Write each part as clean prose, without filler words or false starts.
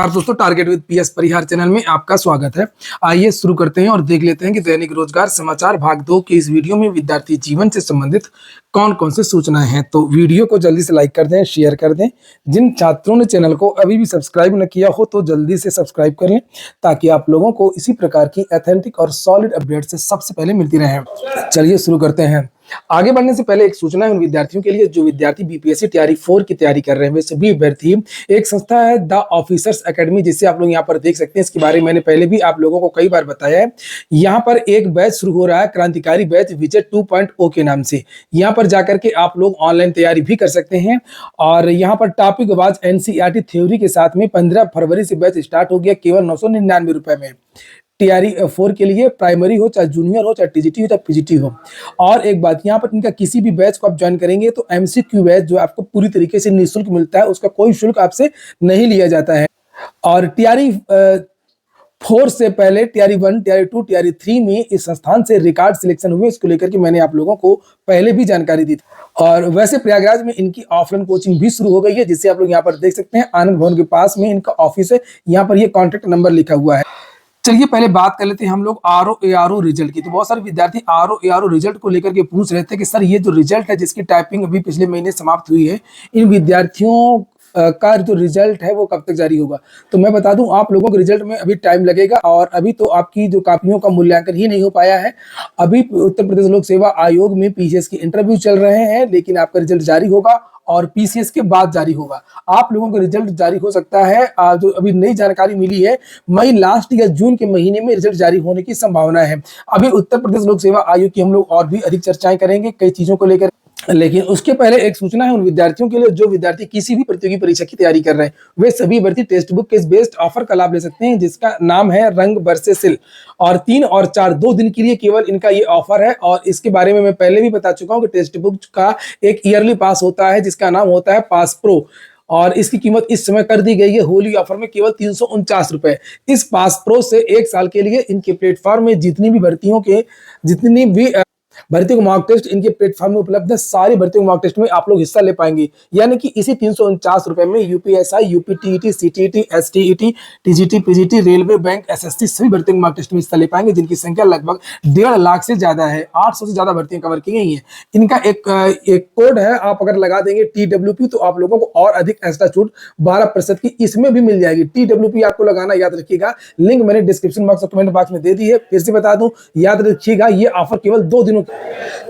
यार दोस्तों, target with PS Parihar channel में आपका स्वागत है। आइए शुरू करते हैं और देख लेते हैं कि दैनिक रोजगार समाचार भाग 2 के इस वीडियो में विद्यार्थी जीवन से संबंधित कौन कौन से सूचनाएं हैं। तो वीडियो को जल्दी से लाइक कर दें, शेयर कर दें। जिन छात्रों ने चैनल को अभी भी सब्सक्राइब न किया हो तो जल्दी से सब्सक्राइब कर लें, ताकि आप लोगों को इसी प्रकार की ऑथेंटिक और सॉलिड अपडेट से सबसे पहले मिलती रहे। चलिए शुरू करते हैं। आगे बढ़ने से पहले एक सूचना है उन विद्यार्थियों के लिए जो विद्यार्थी बीपीएससी तैयारी 4 की तैयारी कर रहे हैं। वे सभी अभ्यर्थी एक संस्था है द ऑफिसर्स एकेडमी, जिसे आप लोग यहाँ पर देख सकते हैं। इसके बारे में मैंने पहले भी आप लोगों को कई बार बताया है। यहाँ पर एक बैच शुरू हो रहा है, क्रांतिकारी बैच विजय 2.0 के नाम से। यहाँ पर जाकर के आप लोग ऑनलाइन तैयारी भी कर सकते हैं। और यहाँ पर टॉपिक वाइज एनसीईआरटी थ्योरी के साथ में 15 फरवरी से बैच स्टार्ट हो गया, केवल 999 रुपए में। तैयारी 4 के लिए प्राइमरी हो, चाहे जूनियर हो, चाहे टीजीटी हो, चाहे पीजीटी हो। और एक बात, यहाँ पर इनका किसी भी बैच को आप ज्वाइन करेंगे तो एमसीक्यू बैच जो आपको पूरी तरीके से निःशुल्क मिलता है, उसका कोई शुल्क आपसे नहीं लिया जाता है। और तैयारी 4 से पहले तैयारी 1, तैयारी 2, तैयारी 3 में इस संस्थान से रिकॉर्ड सिलेक्शन हुए। इसको लेकर के मैंने आप लोगों को पहले भी जानकारी दी थी। और वैसे प्रयागराज में इनकी ऑफलाइन कोचिंग भी शुरू हो गई है, जिसे आप लोग यहाँ पर देख सकते हैं। आनंद भवन के पास में इनका ऑफिस है। यहाँ पर ये कॉन्टेक्ट नंबर लिखा हुआ है। चलिए पहले बात कर लेते हैं हम लोग आरओ एआरओ रिजल्ट की। तो बहुत सारे विद्यार्थी आरओ एआरओ रिजल्ट को लेकर के पूछ रहे थे कि सर ये जो रिजल्ट है जिसकी टाइपिंग अभी पिछले महीने समाप्त हुई है, इन विद्यार्थियों का जो रिजल्ट है वो कब तक जारी होगा। तो मैं बता दूं आप लोगों के रिजल्ट में अभी टाइम लगेगा। और अभी तो आपकी जो कापियों का मूल्यांकन ही नहीं हो पाया है। अभी उत्तर प्रदेश लोक सेवा आयोग में पीसीएस के इंटरव्यू चल रहे हैं, लेकिन आपका रिजल्ट जारी होगा और पीसीएस के बाद जारी होगा। आप लोगों का रिजल्ट जारी हो सकता है, जो अभी नई जानकारी मिली है, मई लास्ट या जून के महीने में रिजल्ट जारी होने की संभावना है। अभी उत्तर प्रदेश लोक सेवा आयोग की हम लोग और भी अधिक चर्चाएं करेंगे कई चीजों को लेकर, लेकिन उसके पहले एक सूचना है उन विद्यार्थियों के लिए जो विद्यार्थी किसी भी प्रतियोगी परीक्षा की तैयारी कर रहे हैं। वे सभी अभ्यर्थी टेक्स्ट बुक के इस बेस्ट ऑफर का लाभ ले सकते हैं, जिसका नाम है रंग बरसे सिल। और 3 और 4 2 दिन के लिए केवल इनका ये ऑफर है। और इसके बारे में मैं पहले भी बता चुका हूँ कि टेक्स्ट बुक का एक ईयरली पास होता है, जिसका नाम होता है पास प्रो। और इसकी कीमत इस समय कर दी गई है होली ऑफर में केवल 349 रुपए। इस पास प्रो से 1 साल के लिए इनके प्लेटफॉर्म में जितनी भी भर्ती को मॉक टेस्ट इनके प्लेटफॉर्म में उपलब्ध है। सारी भर्ती को मॉक टेस्ट में आप लोग हिस्सा ले पाएंगे। यानी कि इसी 349 रुपए में UPSI, UPTET, CTET, STET, TGT, PGT, railway, bank, SSC सभी भर्ती को मॉक टेस्ट में हिस्सा ले पाएंगे, जिनकी संख्या लगभग 1.5 लाख से ज्यादा है। 800 से ज्यादा भर्तियां कवर की गई हैं। इनका एक कोड है, आप अगर लगा देंगे TWP तो आप लोगों को और अधिक एक्स्ट्रा छूट 12% की इसमें भी मिल जाएगी। TWP आपको लगाना याद रखिएगा, लिंक मैंने डिस्क्रिप्शन बॉक्स और कमेंट बॉक्स में दे दी है। फिर से बता दूं, याद रखिएगा ये ऑफर केवल 2 दिनों।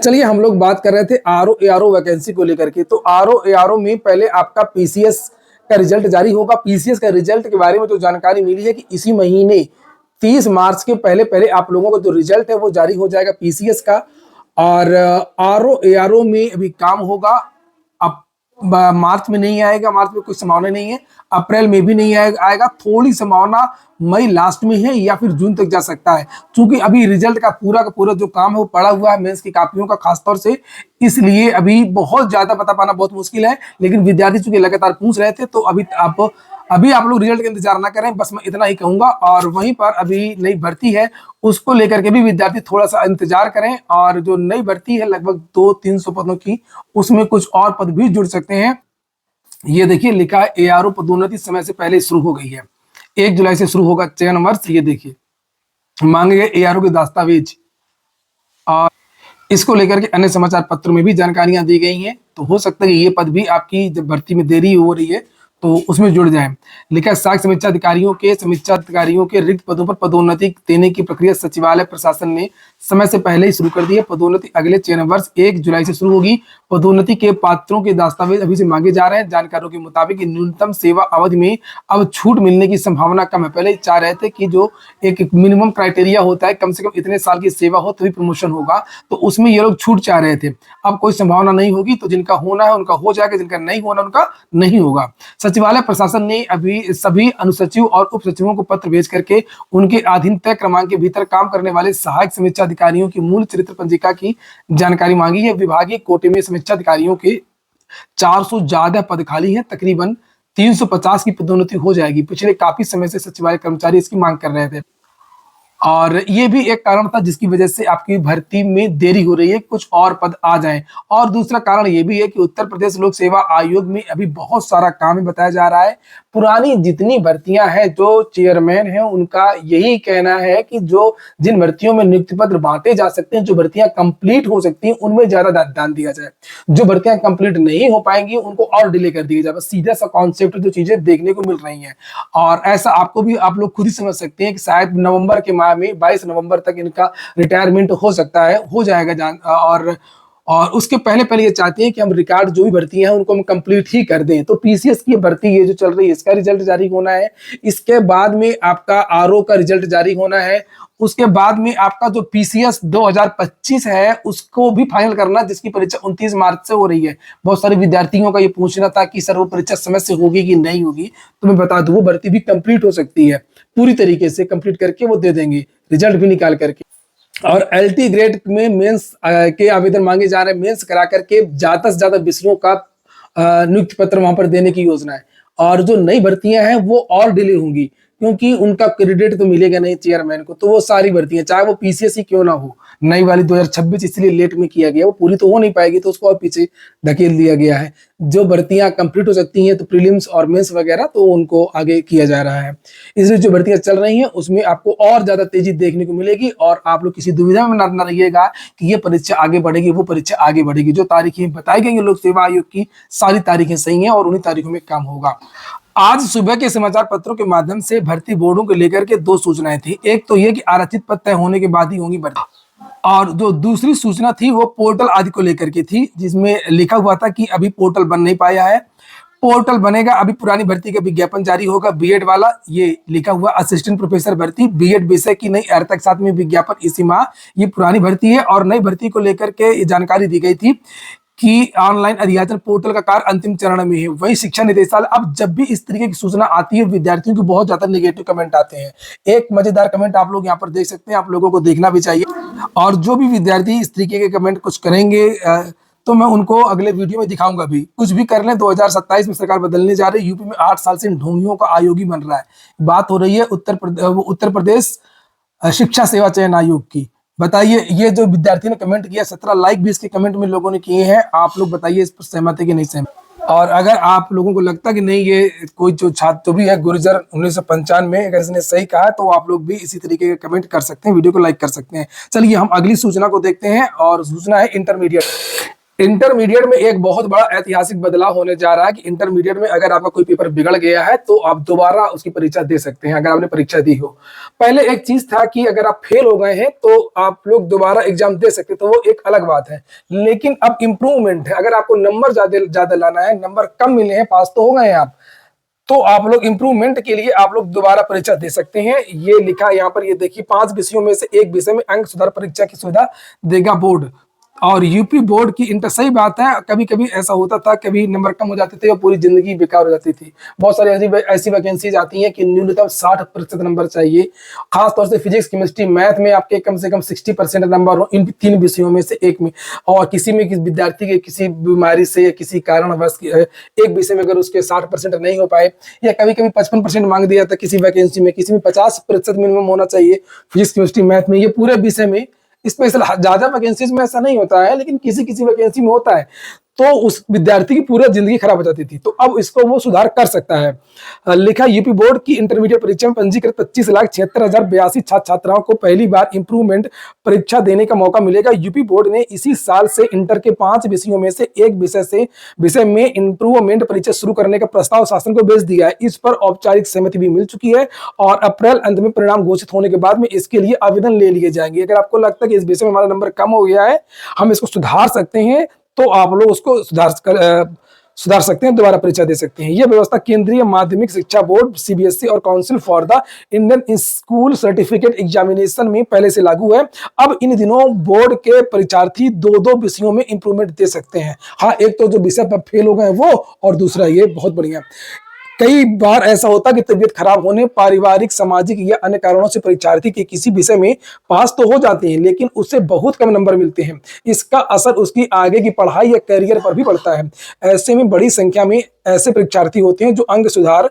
चलिए हम लोग बात कर रहे थे आरओ एआरओ वैकेंसी को लेकर के। तो आरओ एआरओ में पहले आपका पीसीएस का रिजल्ट जारी होगा। पीसीएस का रिजल्ट के बारे में जो जानकारी मिली है कि इसी महीने 30 मार्च के पहले आप लोगों का जो रिजल्ट है वो जारी हो जाएगा पीसीएस का। और आरओ एआरओ में अभी काम होगा। अब मार्च में नहीं आएगा, मार्च में कुछ संभावना नहीं है। अप्रैल में भी नहीं आएगा, थोड़ी संभावना मई लास्ट में है या फिर जून तक जा सकता है। क्योंकि अभी रिजल्ट का पूरा जो काम है वो पड़ा हुआ है, मेंस की कापियों का खासतौर से, इसलिए अभी बहुत ज्यादा पता पाना बहुत मुश्किल है। लेकिन विद्यार्थी चूंकि लगातार पूछ रहे थे तो अभी आप लोग रिजल्ट का इंतजार ना करें, बस मैं इतना ही कहूंगा। और वहीं पर अभी नई भर्ती है, उसको लेकर के भी विद्यार्थी थोड़ा सा इंतजार करें। और जो नई भर्ती है लगभग 200-300 पदों की, उसमें कुछ और पद भी जुड़ सकते हैं। ये देखिए लिखा है एआरओ पदोन्नति समय से पहले शुरू हो गई है। 1 जुलाई से शुरू होगा चयन वर्ष। ये देखिए मांगे गए एआरओ के दस्तावेज, और इसको लेकर के अन्य समाचार पत्रों में भी जानकारियां दी गई हैं। तो हो सकता है कि ये पद भी आपकी जब भर्ती में देरी हो रही है तो उसमें जुड़ जाए। लिखा सहायक समीक्षा अधिकारियों के रिक्त पदों पर पदोन्नति देने की प्रक्रिया सचिवालय प्रशासन ने समय से पहले ही शुरू कर दी है। पदोन्नति अगले चयन वर्ष 1 जुलाई से शुरू होगी। पदोन्नति के पात्रों के दस्तावेज अभी से मांगे जा रहे हैं। जानकारों के मुताबिक न्यूनतम सेवा अवधि में अब छूट मिलने की संभावना कम है। पहले चाह रहे थे कि जो एक मिनिमम क्राइटेरिया होता है, कम से कम इतने साल की सेवा हो तभी प्रमोशन होगा, तो उसमें ये लोग छूट चाह रहे थे। अब कोई संभावना नहीं होगी, तो जिनका होना है उनका हो जाएगा, जिनका नहीं होना उनका नहीं होगा। सचिवालय प्रशासन ने अभी सभी अनुसचिव और उप सचिवों को पत्र भेज करके उनके अधीन तय क्रमांक के भीतर काम करने वाले सहायक समीक्षा अधिकारियों की मूल चरित्र पंजिका की जानकारी मांगी है। विभागीय कोटे में समीक्षा अधिकारियों के 400 ज्यादा पद खाली हैं। तकरीबन 350 की पदोन्नति हो जाएगी। पिछले काफी समय से सचिवालय कर्मचारी इसकी मांग कर रहे थे। और ये भी एक कारण था जिसकी वजह से आपकी भर्ती में देरी हो रही है, कुछ और पद आ जाएं। और दूसरा कारण ये भी है कि उत्तर प्रदेश लोक सेवा आयोग में अभी बहुत सारा काम है बताया जा रहा है। पुरानी जितनी भर्तियां हैं, जो चेयरमैन हैं उनका यही कहना है कि जो जिन भर्तियों में नियुक्ति पत्र बांटे जा सकते हैं, जो भर्तियां कंप्लीट हो सकती हैं, उनमें ज्यादा ध्यान दिया जाए। जो भर्तियां कंप्लीट नहीं हो पाएंगी उनको और डिले कर दिया जाए। बस सीधा सा कॉन्सेप्ट जो चीजें देखने को मिल रही हैं। और ऐसा आपको भी, आप लोग खुद ही समझ सकते हैं कि शायद नवंबर के माह में 22 नवंबर तक इनका रिटायरमेंट हो सकता है, हो जाएगा और उसके पहले पहले ये चाहते हैं कि हम रिकॉर्ड जो भी भर्ती है उनको हम कंप्लीट ही कर दें। तो पीसीएस की भर्ती ये जो चल रही है इसका रिजल्ट जारी होना है, इसके बाद में आपका आरओ का रिजल्ट जारी होना है, उसके बाद में आपका जो पीसीएस 2025 है उसको भी फाइनल करना, जिसकी परीक्षा 29 मार्च से हो रही है। बहुत सारे विद्यार्थियों का ये पूछना था कि सर वो परीक्षा समय से होगी कि नहीं होगी, तो मैं बता दूं वो भर्ती भी कंप्लीट हो सकती है, पूरी तरीके से कंप्लीट करके वो दे देंगे रिजल्ट भी निकाल करके। और एलटी ग्रेड में मेंस के आवेदन मांगे जा रहे हैं, मेंस करा करके ज्यादा से ज्यादा विषयों का नियुक्ति पत्र वहां पर देने की योजना है। और जो नई भर्तियां हैं वो और डिले होंगी, क्योंकि उनका क्रेडिट तो मिलेगा नहीं चेयरमैन को, तो वो सारी भर्तियां चाहे वो पीसीएस ही क्यों ना हो, नई वाली 2026 इसलिए लेट में किया गया, वो पूरी तो हो नहीं पाएगी तो उसको और पीछे धकेल दिया गया है। जो भर्तियां कंप्लीट हो सकती हैं तो प्रीलिम्स और मेंस वगैरह तो उनको आगे किया जा रहा है। इसलिए जो भर्तियां चल रही हैं उसमें आपको और ज्यादा तेजी देखने को मिलेगी और आप लोग किसी दुविधा में न रहिएगा कि ये परीक्षा आगे बढ़ेगी वो परीक्षा आगे बढ़ेगी। जो तारीखें बताई गई लोक सेवा आयोग की सारी तारीखें सही हैं और उन्हीं तारीखों में काम होगा। आज सुबह के समाचार पत्रों के माध्यम से भर्ती बोर्डों को लेकर के दो सूचनाएं थी। एक तो ये कि आरक्षित पद तय होने के बाद ही होंगी भर्ती, और जो दूसरी सूचना थी वो पोर्टल आदि को लेकर के थी, जिसमें लिखा हुआ था कि अभी पोर्टल बन नहीं पाया है, पोर्टल बनेगा, अभी पुरानी भर्ती का विज्ञापन जारी होगा। बीएड वाला ये लिखा हुआ असिस्टेंट प्रोफेसर भर्ती बीएड विषय की नई अर्हता के साथ में विज्ञापन इसी माह, ये पुरानी भर्ती है। और नई भर्ती को लेकर के ये जानकारी दी गई थी कि ऑनलाइन अधियाचन पोर्टल का कार्य अंतिम चरण में है। वही शिक्षा निदेशालय, अब जब भी इस तरीके की सूचना आती है विद्यार्थियों की बहुत ज्यादा नेगेटिव कमेंट आते हैं। एक मजेदार कमेंट आप लोग यहाँ पर देख सकते हैं, आप लोगों को देखना भी चाहिए। और जो भी विद्यार्थी इस तरीके के कमेंट कुछ करेंगे तो मैं उनको अगले वीडियो में दिखाऊंगा भी। कुछ भी कर लें, 2027 में सरकार बदलने जा रही है। यूपी में 8 साल से ढोंगियों का आयोग ही बन रहा है। बात हो रही है उत्तर प्रदेश शिक्षा सेवा चयन आयोग की। बताइए, ये जो विद्यार्थी ने कमेंट किया 17 लाइक भी इसके कमेंट में लोगों ने किए हैं, आप लोग बताइए इस पर सहमत है कि नहीं सहमत। और अगर आप लोगों को लगता कि नहीं ये कोई जो छात्र जो भी है गुर्जर 1995 में अगर इसने सही कहा तो आप लोग भी इसी तरीके के कमेंट कर सकते हैं, वीडियो को लाइक कर सकते हैं। चलिए हम अगली सूचना को देखते हैं और सूचना है इंटरमीडिएट। इंटरमीडिएट में एक बहुत बड़ा ऐतिहासिक बदलाव होने जा रहा है कि इंटरमीडिएट में अगर आपका कोई पेपर बिगड़ गया है तो आप दोबारा उसकी परीक्षा दे सकते हैं अगर आपने परीक्षा दी हो। पहले एक चीज था कि अगर आप फेल हो गए हैं तो आप लोग दोबारा एग्जाम दे सकते, तो वो एक अलग बात है। लेकिन अब इम्प्रूवमेंट है, अगर आपको नंबर ज्यादा लाना है, नंबर कम मिले हैं, पास तो हो गए हैं आप, तो आप लोग इम्प्रूवमेंट के लिए आप लोग दोबारा परीक्षा दे सकते हैं। ये लिखा यहाँ पर, ये देखिए 5 विषयों में से एक विषय में अंक सुधार परीक्षा की सुविधा देगा बोर्ड। और यूपी बोर्ड की इंटर, सही बात है, कभी कभी ऐसा होता था, कभी नंबर कम हो जाते थे और पूरी जिंदगी बेकार हो जाती थी। बहुत सारी ऐसी वैकेंसीज आती हैं कि न्यूनतम 60% नंबर चाहिए। खासतौर से फिजिक्स केमिस्ट्री मैथ में आपके कम से कम 60% नंबर हो इन 3 विषयों में से एक में। और किसी में किसी विद्यार्थी के किसी बीमारी से या किसी कारणवश एक विषय में अगर उसके 60% नहीं हो पाए, या कभी कभी 55% मांग दिया था किसी वैकेंसी में, किसी में 50% मिनिमम होना चाहिए फिजिक्स केमिस्ट्री मैथ में, ये पूरे विषय में। स्पेशल ज्यादा वैकेंसीज में ऐसा नहीं होता है, लेकिन किसी किसी वैकेंसी में होता है, तो उस विद्यार्थी की पूरी जिंदगी खराब हो जाती थी। तो अब इसको वो सुधार कर सकता है। लिखा, यूपी बोर्ड की इंटरमीडिएट परीक्षा में पंजीकृत 25,76,082 छात्र छात्राओं को पहली बार इंप्रूवमेंट परीक्षा देने का मौका मिलेगा। यूपी बोर्ड ने इसी साल से इंटर के 5 विषयों में से एक विषय में इंप्रूवमेंट परीक्षा शुरू करने का प्रस्ताव शासन को भेज दिया है। इस पर औपचारिक सहमति भी मिल चुकी है और अप्रैल अंत में परिणाम घोषित होने के बाद में इसके लिए आवेदन ले लिए जाएंगे। अगर आपको लगता है कि इस विषय में हमारा नंबर कम हो गया है, हम इसको सुधार सकते हैं, तो आप लोग उसको सुधार सकते हैं, दोबारा परीक्षा दे सकते हैं। यह व्यवस्था केंद्रीय माध्यमिक शिक्षा बोर्ड सीबीएसई और council for the Indian school certificate examination में पहले से लागू है। अब इन दिनों बोर्ड के परीक्षार्थी 2-2 विषयों में इंप्रूवमेंट दे सकते हैं। हाँ, एक तो जो विषय पर फेल हो गए वो, और दूसरा ये बहुत बढ़िया। कई बार ऐसा होता है कि तबीयत खराब होने, पारिवारिक, सामाजिक या अन्य कारणों से परीक्षार्थी के किसी विषय में पास तो हो जाते हैं, लेकिन उससे बहुत कम नंबर मिलते हैं। इसका असर उसकी आगे की पढ़ाई या करियर पर भी पड़ता है। ऐसे में बड़ी संख्या में ऐसे परीक्षार्थी होते हैं जो अंक सुधार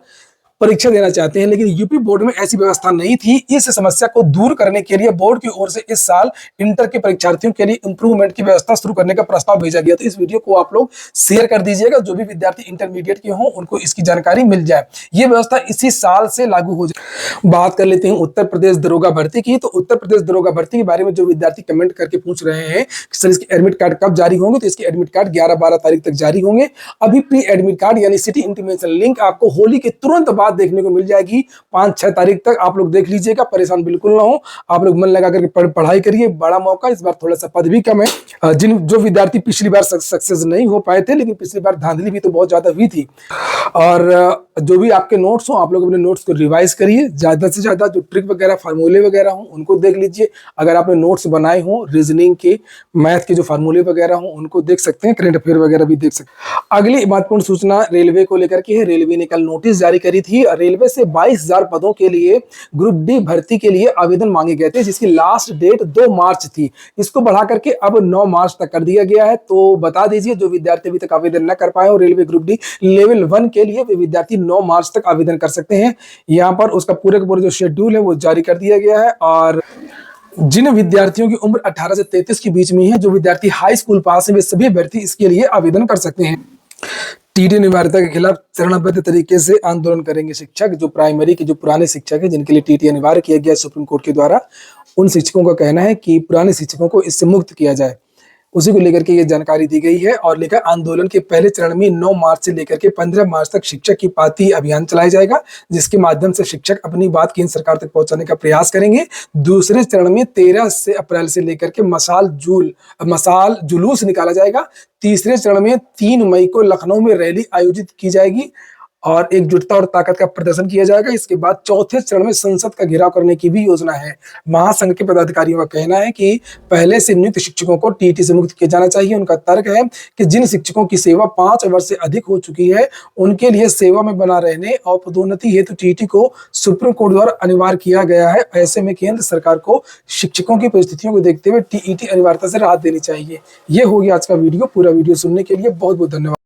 परीक्षा देना चाहते हैं, लेकिन यूपी बोर्ड में ऐसी व्यवस्था नहीं थी। इस समस्या को दूर करने के लिए बोर्ड की ओर से इस साल इंटर के परीक्षार्थियों के लिए इंप्रूवमेंट की व्यवस्था शुरू करने का प्रस्ताव भेजा गया। तो इस वीडियो को आप लोग शेयर कर दीजिएगा, जो भी विद्यार्थी इंटरमीडिएट के हों उनको इसकी जानकारी मिल जाए। ये व्यवस्था इसी साल से लागू हो जाए। बात कर लेते हैं उत्तर प्रदेश दरोगा भर्ती की। तो उत्तर प्रदेश दरोगा भर्ती के बारे में जो विद्यार्थी कमेंट करके पूछ रहे हैं कि सर इसके एडमिट कार्ड कब जारी होंगे, तो इसके एडमिट कार्ड 11-12 तारीख तक जारी होंगे। अभी प्री एडमिट कार्ड यानी सिटी इंटीमेशन लिंक आपको होली के तुरंत बाद देखने को मिल जाएगी। 5-6 तारीख तक आप लोग देख लीजिएगा, परेशान बिल्कुल ना हो। आप लोग मन लगा करके पढ़ाई करिए, बड़ा मौका, इस बार थोड़ा सा पद भी कम है। जो विद्यार्थी पिछली बार सक्सेस नहीं हो पाए थे, लेकिन पिछली बार धांधली भी तो बहुत ज्यादा हुई थी। और जो भी आपके नोट्स हो, आप लोग अपने नोट्स को रिवाइज करिए, ज्यादा से ज्यादा जो ट्रिक वगैरह फार्मूले वगैरह हो उनको देख लीजिए। अगर आपने नोट्स बनाए हो रीजनिंग के, मैथ के जो फार्मूले वगैरह हो उनको देख सकते हैं, करंट अफेयर वगैरह भी देख सकते हैं। अगली महत्वपूर्ण सूचना रेलवे को लेकर के है। रेलवे ने कल नोटिस जारी करी थी। रेलवे से 22,000 पदों के लिए ग्रुप डी भर्ती के लिए आवेदन मांगे गए थे, जिसकी लास्ट डेट 2 मार्च थी। इसको बढ़ा करके अब 9 मार्च तक कर दिया गया है। तो बता दीजिए, जो विद्यार्थी अभी तक आवेदन न कर पाए हो रेलवे ग्रुप डी लेवल 1 के लिए, वे विद्यार्थी 9 मार्च तक आवेदन कर सकते हैं। यहाँ पर उसका पूरे का पूरा जो शेड्यूल है वो जारी कर दिया गया है। और जिन विद्यार्थियों की उम्र 18 से 33 के बीच में है, जो विद्यार्थी हाई स्कूल पास है, वे सभी अभ्यर्थी इसके लिए आवेदन कर सकते हैं। टीडी अनिवार्यता के खिलाफ चरणबद्ध तरीके से आंदोलन करेंगे शिक्षक। जो प्राइमरी के जो पुराने शिक्षक है, जिनके लिए टीटी अनिवार्य किया गया सुप्रीम कोर्ट के द्वारा, उन शिक्षकों का कहना है कि पुराने शिक्षकों को इससे मुक्त किया जाए। उसी को लेकर के ये जानकारी दी गई है। और लेकर आंदोलन के पहले चरण में 9 मार्च से लेकर के 15 मार्च तक शिक्षक की पाती अभियान चलाया जाएगा, जिसके माध्यम से शिक्षक अपनी बात केंद्र सरकार तक पहुंचाने का प्रयास करेंगे। दूसरे चरण में 13 अप्रैल से लेकर के मशाल जुलूस निकाला जाएगा। तीसरे चरण में 3 मई को लखनऊ में रैली आयोजित की जाएगी और एकजुटता और ताकत का प्रदर्शन किया जाएगा। इसके बाद चौथे चरण में संसद का घेराव करने की भी योजना है। महासंघ के पदाधिकारियों का कहना है कि पहले से नियुक्त शिक्षकों को टीटी से मुक्त किया जाना चाहिए। उनका तर्क है कि जिन शिक्षकों की सेवा 5 वर्ष से अधिक हो चुकी है, उनके लिए सेवा में बना रहने और पदोन्नति हेतु टीटी को सुप्रीम कोर्ट द्वारा अनिवार्य किया गया है। ऐसे में केंद्र सरकार को शिक्षकों की परिस्थितियों को देखते हुए टीईटी अनिवार्यता से राहत देनी चाहिए। यह होगी आज का वीडियो। पूरा वीडियो सुनने के लिए बहुत बहुत धन्यवाद।